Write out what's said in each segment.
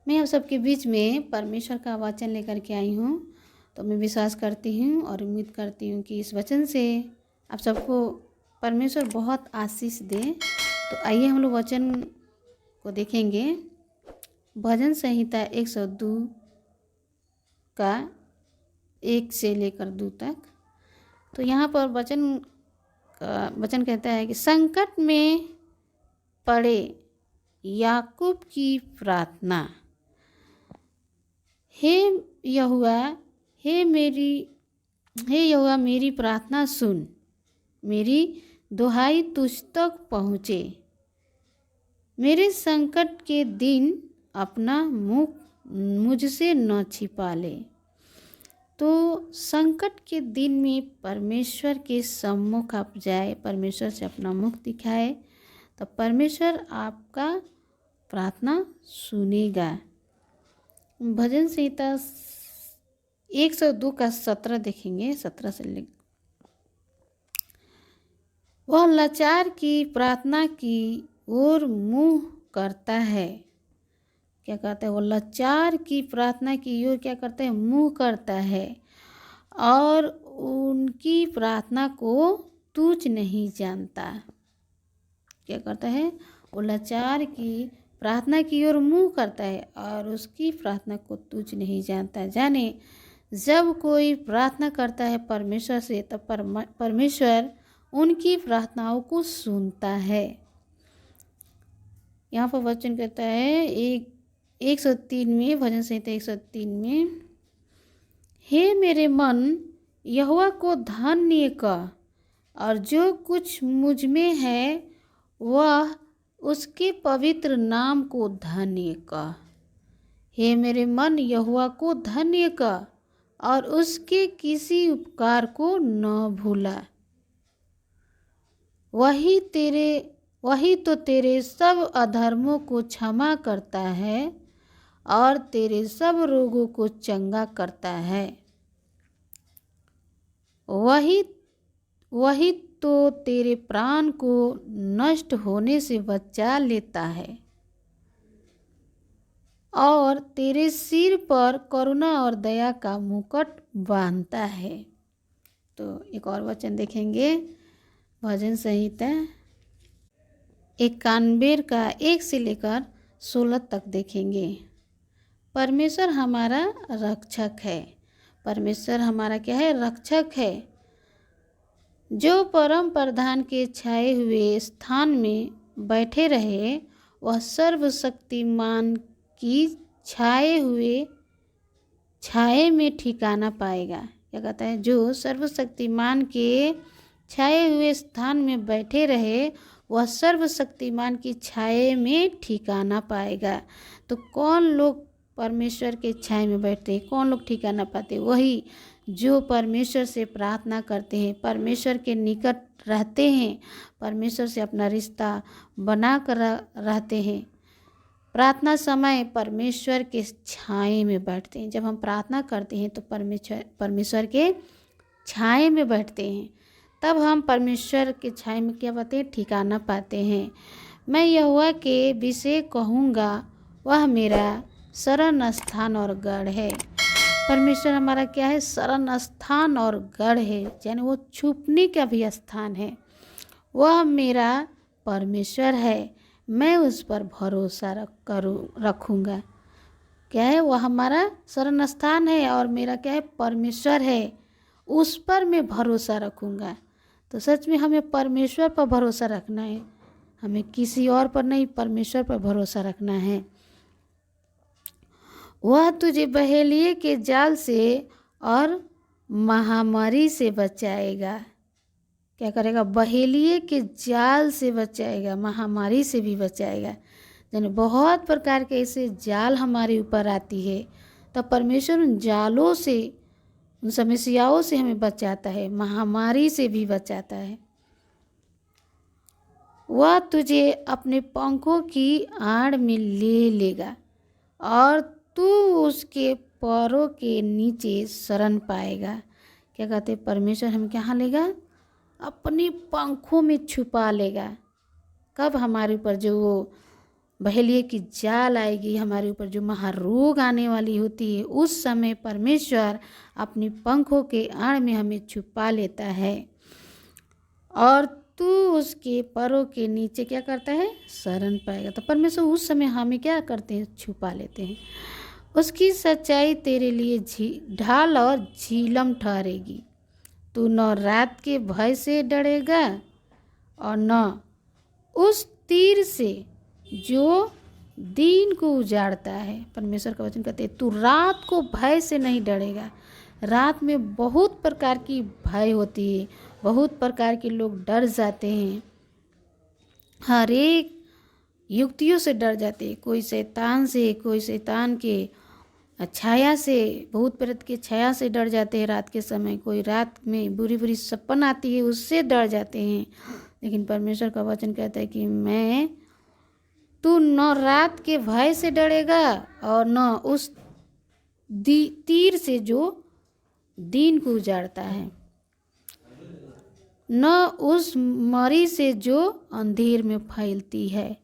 मैं आप सबके बीच में परमेश्वर का वचन लेकर के आई हूँ। तो मैं विश्वास करती हूँ और उम्मीद करती हूँ कि इस वचन से आप सबको परमेश्वर बहुत आशीष दे। तो आइए हम लोग वचन को देखेंगे। भजन संहिता 102 का 1 से लेकर 2 तक। तो यहाँ पर वचन कहता है कि संकट में पड़े याकूब की प्रार्थना। हे यहोवा मेरी प्रार्थना सुन, मेरी दुहाई तुझ तक पहुँचे। मेरे संकट के दिन अपना मुख मुझसे न छिपा ले। तो संकट के दिन में परमेश्वर के सम्मुख आप जाए, परमेश्वर से अपना मुख दिखाए, तो परमेश्वर आपका प्रार्थना सुनेगा। भजन संहिता 102 का 17 देखेंगे, 17 से ले। वह लाचार की प्रार्थना की ओर मुँह करता है। क्या करता है? वो लाचार की प्रार्थना की ओर क्या करता है? मुँह करता है और उनकी प्रार्थना को तुच्छ नहीं जानता। क्या करता है? वो लाचार की प्रार्थना की ओर मुँह करता है और उसकी प्रार्थना को तुच्छ नहीं जानता। जाने जब कोई प्रार्थना करता है परमेश्वर से, तब परमेश्वर उनकी प्रार्थनाओं को सुनता है। यहाँ पर वचन कहता है 103 में, भजन संहिता 103 में, हे मेरे मन यहोवा को धन्य कर, और जो कुछ मुझ में है वह उसके पवित्र नाम को धन्य कर। हे मेरे मन यहोवा को धन्य कर और उसके किसी उपकार को न भूला। वही तो तेरे सब अधर्मों को क्षमा करता है और तेरे सब रोगों को चंगा करता है। वही तो तेरे प्राण को नष्ट होने से बचा लेता है और तेरे सिर पर करुणा और दया का मुकुट बांधता है। तो एक और वचन देखेंगे, भजन संहिता 91 का 1 से लेकर 16 तक देखेंगे। परमेश्वर हमारा रक्षक है। परमेश्वर हमारा क्या है? रक्षक है। जो परम प्रधान के छाए हुए स्थान में बैठे रहे, वह सर्वशक्तिमान की छाए में ठिकाना पाएगा। क्या कहता है? जो सर्वशक्तिमान के छाए हुए स्थान में बैठे रहे, वह सर्वशक्तिमान की छाए में ठिकाना पाएगा। तो कौन लोग परमेश्वर के छाए में बैठते हैं? कौन लोग ठिकाना पाते हैं? वही जो परमेश्वर से प्रार्थना करते हैं, परमेश्वर के निकट रहते हैं, परमेश्वर से अपना रिश्ता बना कर रहते हैं। प्रार्थना समय परमेश्वर के छाए में बैठते हैं। जब हम प्रार्थना करते हैं तो परमेश्वर के छाए में बैठते हैं, तब हम परमेश्वर के छाए में क्या पाते हैं? ठिकाना पाते हैं। मैं यहोवा के विषय कहूँगा, वह मेरा शरण स्थान और गढ़ है। परमेश्वर हमारा क्या है? शरण स्थान और गढ़ है, यानी वो छुपने का भी स्थान है। वह मेरा परमेश्वर है, मैं उस पर भरोसा रखूँगा। क्या है? वह हमारा शरण स्थान है और मेरा क्या है? परमेश्वर है, उस पर मैं भरोसा रखूँगा। तो सच में हमें परमेश्वर पर भरोसा रखना है, हमें किसी और पर नहीं, परमेश्वर पर भरोसा रखना है। वह तुझे बहेलिए के जाल से और महामारी से बचाएगा। क्या करेगा? बहेलिए के जाल से बचाएगा, महामारी से भी बचाएगा। यानी बहुत प्रकार के ऐसे जाल हमारे ऊपर आती है, तब परमेश्वर उन जालों से, उन समस्याओं से हमें बचाता है, महामारी से भी बचाता है। वह तुझे अपने पंखों की आड़ में ले लेगा और तू उसके पैरों के नीचे शरण पाएगा। क्या कहते हैं? परमेश्वर हमें कहाँ लेगा? अपने पंखों में छुपा लेगा। कब? हमारे ऊपर जो वो बहेलिए की जाल आएगी हमारे ऊपर, जो महारोग आने वाली होती है, उस समय परमेश्वर अपनी पंखों के आड़ में हमें छुपा लेता है और तू उसके पैरों के नीचे क्या करता है, शरण पाएगा। तो परमेश्वर उस समय हमें क्या करते हैं, छुपा लेते हैं। उसकी सच्चाई तेरे लिए ढाल और झीलम ठहरेगी। तू न रात के भय से डरेगा और न उस तीर से जो दिन को उजाड़ता है। परमेश्वर का वचन कहते हैं तू रात को भय से नहीं डरेगा। रात में बहुत प्रकार की भय होती है, बहुत प्रकार के लोग डर जाते हैं, हर एक युक्तियों से डर जाते हैं। कोई शैतान से, कोई शैतान के छाया से, भूत प्रेत की छाया से डर जाते हैं रात के समय। कोई रात में बुरी बुरी सपन आती है, उससे डर जाते हैं। लेकिन परमेश्वर का वचन कहता है कि तू न रात के भय से डरेगा और न उस तीर से जो दिन को उजाड़ता है, न उस मरी से जो अंधेर में फैलती है।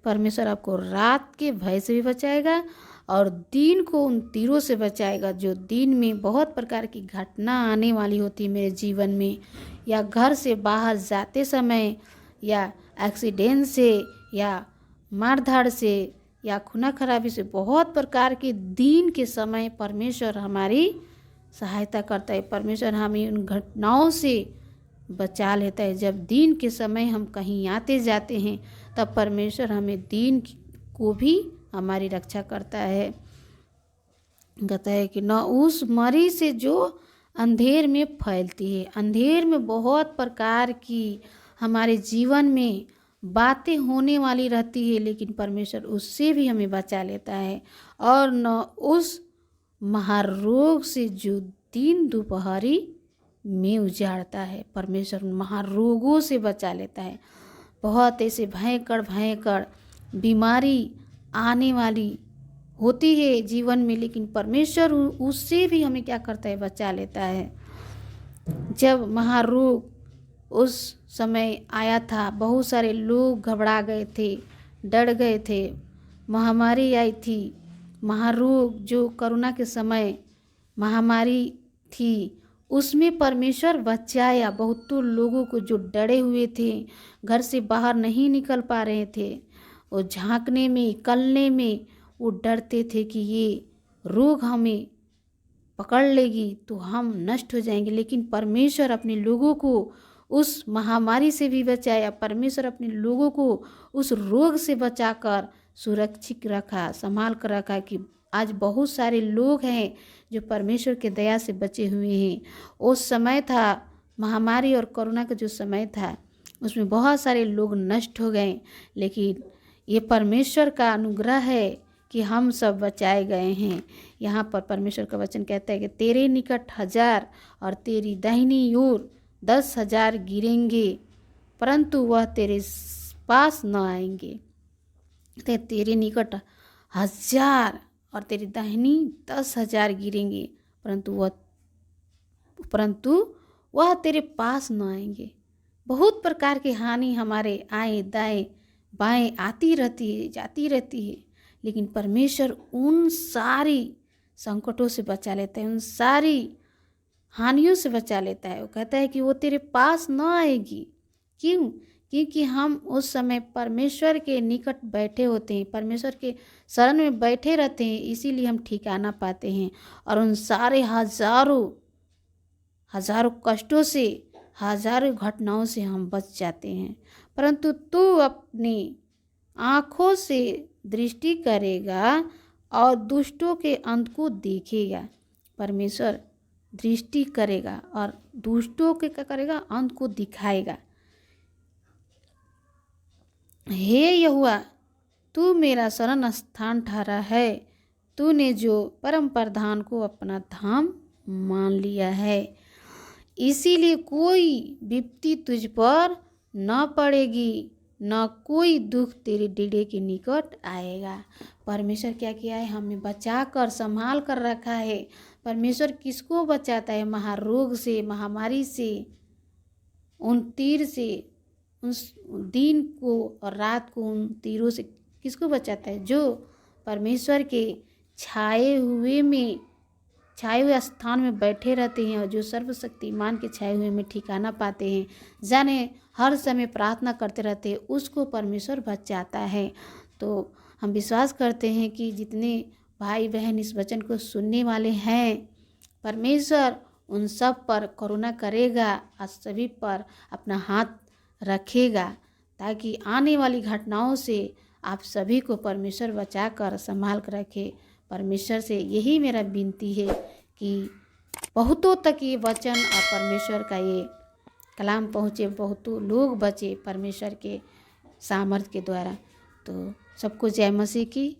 परमेश्वर आपको रात के भय से भी बचाएगा और दिन को उन तीरों से बचाएगा, जो दिन में बहुत प्रकार की घटना आने वाली होती है मेरे जीवन में, या घर से बाहर जाते समय, या एक्सीडेंट से, या मारधाड़ से, या खूना खराबी से। बहुत प्रकार के दिन के समय परमेश्वर हमारी सहायता करता है। परमेश्वर हमें उन घटनाओं से बचा लेता है। जब दिन के समय हम कहीं आते जाते हैं, तब परमेश्वर हमें दिन को भी हमारी रक्षा करता है। कहता है कि न उस मरी से जो अंधेर में फैलती है। अंधेर में बहुत प्रकार की हमारे जीवन में बातें होने वाली रहती है, लेकिन परमेश्वर उससे भी हमें बचा लेता है। और न उस महारोग से जो दिन दोपहरी में उजाड़ता है। परमेश्वर महारोगों से बचा लेता है। बहुत ऐसे भयंकर भयंकर बीमारी आने वाली होती है जीवन में, लेकिन परमेश्वर उससे भी हमें क्या करता है, बचा लेता है। जब महारोग उस समय आया था, बहुत सारे लोग घबरा गए थे, डर गए थे। महामारी आई थी, महारोग जो कोरोना के समय महामारी थी, उसमें परमेश्वर बचाया बहुतों लोगों को जो डरे हुए थे, घर से बाहर नहीं निकल पा रहे थे। और झांकने में, निकलने में वो डरते थे कि ये रोग हमें पकड़ लेगी तो हम नष्ट हो जाएंगे। लेकिन परमेश्वर अपने लोगों को उस महामारी से भी बचाया। परमेश्वर अपने लोगों को उस रोग से बचाकर सुरक्षित रखा, संभाल कर रखा, कि आज बहुत सारे लोग हैं जो परमेश्वर के दया से बचे हुए हैं। उस समय था महामारी और कोरोना का जो समय था, उसमें बहुत सारे लोग नष्ट हो गए, लेकिन ये परमेश्वर का अनुग्रह है कि हम सब बचाए गए हैं। यहाँ पर परमेश्वर का वचन कहता है कि तेरे निकट 1000 और तेरी दाहिनी ओर 10,000 गिरेंगे, परंतु वह तेरे पास न आएंगे। तेरे निकट 1000 और तेरी दाहिनी 10,000 गिरेंगे, परंतु वह तेरे पास न आएंगे। बहुत प्रकार की हानि हमारे आए दाएं बाएं आती रहती है, जाती रहती है, लेकिन परमेश्वर उन सारी संकटों से बचा लेता है, उन सारी हानियों से बचा लेता है। वो कहता है कि वो तेरे पास न आएगी। क्यों? क्योंकि हम उस समय परमेश्वर के निकट बैठे होते हैं, परमेश्वर के शरण में बैठे रहते हैं, इसीलिए हम ठिकाना पाते हैं और उन सारे हजारों कष्टों से, हजारों घटनाओं से हम बच जाते हैं। परंतु तू अपनी आँखों से दृष्टि करेगा और दुष्टों के अंत को देखेगा। परमेश्वर दृष्टि करेगा और दुष्टों के क्या करेगा, अंत को दिखाएगा। हे यहोवा, तू मेरा शरण स्थान ठहरा है। तूने जो परम प्रधान को अपना धाम मान लिया है, इसीलिए कोई विपत्ति तुझ पर न पड़ेगी, न कोई दुख तेरे डेरे के निकट आएगा। परमेश्वर क्या किया है, हमें बचा कर संभाल कर रखा है। परमेश्वर किसको बचाता है? महारोग से, महामारी से, उन तीर से, उन दिन को और रात को उन तीरों से किसको बचाता है? जो परमेश्वर के छाए हुए स्थान में बैठे रहते हैं और जो सर्वशक्तिमान के छाए हुए में ठिकाना पाते हैं, जाने हर समय प्रार्थना करते रहते हैं, उसको परमेश्वर बचाता है। तो हम विश्वास करते हैं कि जितने भाई बहन इस वचन को सुनने वाले हैं, परमेश्वर उन सब पर करुणा करेगा और सभी पर अपना हाथ रखेगा, ताकि आने वाली घटनाओं से आप सभी को परमेश्वर बचा कर संभाल कर रखे। परमेश्वर से यही मेरा विनती है कि बहुतों तक ये वचन और परमेश्वर का ये कलाम पहुँचे, बहुतों लोग बचे परमेश्वर के सामर्थ्य के द्वारा। तो सबको जय मसीह की।